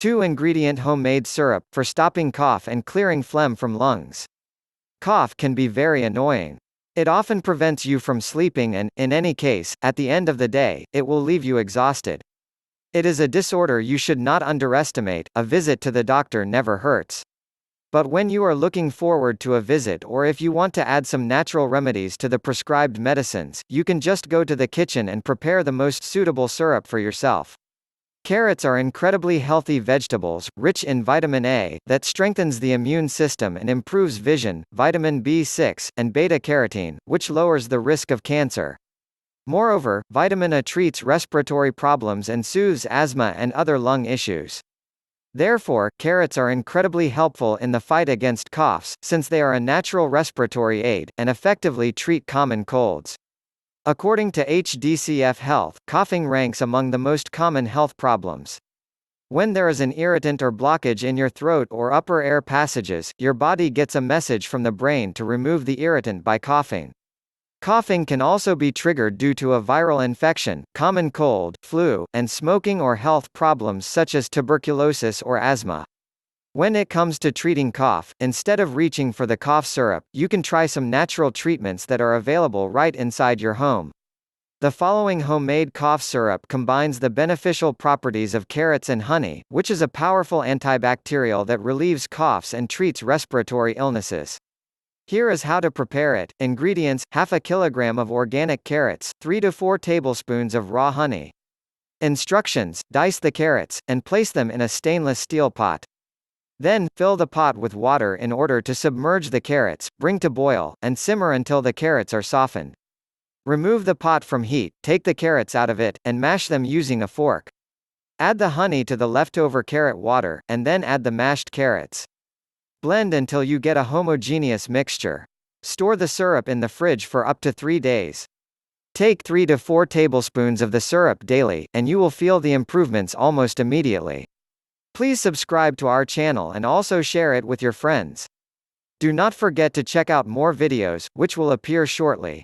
2-ingredient homemade syrup, for stopping cough and clearing phlegm from lungs. Cough can be very annoying. It often prevents you from sleeping and, in any case, at the end of the day, it will leave you exhausted. It is a disorder you should not underestimate. A visit to the doctor never hurts. But when you are looking forward to a visit, or if you want to add some natural remedies to the prescribed medicines, you can just go to the kitchen and prepare the most suitable syrup for yourself. Carrots are incredibly healthy vegetables, rich in vitamin A, that strengthens the immune system and improves vision, vitamin B6, and beta-carotene, which lowers the risk of cancer. Moreover, vitamin A treats respiratory problems and soothes asthma and other lung issues. Therefore, carrots are incredibly helpful in the fight against coughs, since they are a natural respiratory aid, and effectively treat common colds. According to HDCF Health, coughing ranks among the most common health problems. When there is an irritant or blockage in your throat or upper air passages, your body gets a message from the brain to remove the irritant by coughing. Coughing can also be triggered due to a viral infection, common cold, flu, and smoking or health problems such as tuberculosis or asthma. When it comes to treating cough, instead of reaching for the cough syrup, you can try some natural treatments that are available right inside your home. The following homemade cough syrup combines the beneficial properties of carrots and honey, which is a powerful antibacterial that relieves coughs and treats respiratory illnesses. Here is how to prepare it. Ingredients: half a kilogram of organic carrots, 3 to 4 tablespoons of raw honey. Instructions: dice the carrots, and place them in a stainless steel pot. Then, fill the pot with water in order to submerge the carrots, bring to boil, and simmer until the carrots are softened. Remove the pot from heat, take the carrots out of it, and mash them using a fork. Add the honey to the leftover carrot water, and then add the mashed carrots. Blend until you get a homogeneous mixture. Store the syrup in the fridge for up to 3 days. Take 3 to 4 tablespoons of the syrup daily, and you will feel the improvements almost immediately. Please subscribe to our channel and also share it with your friends. Do not forget to check out more videos, which will appear shortly.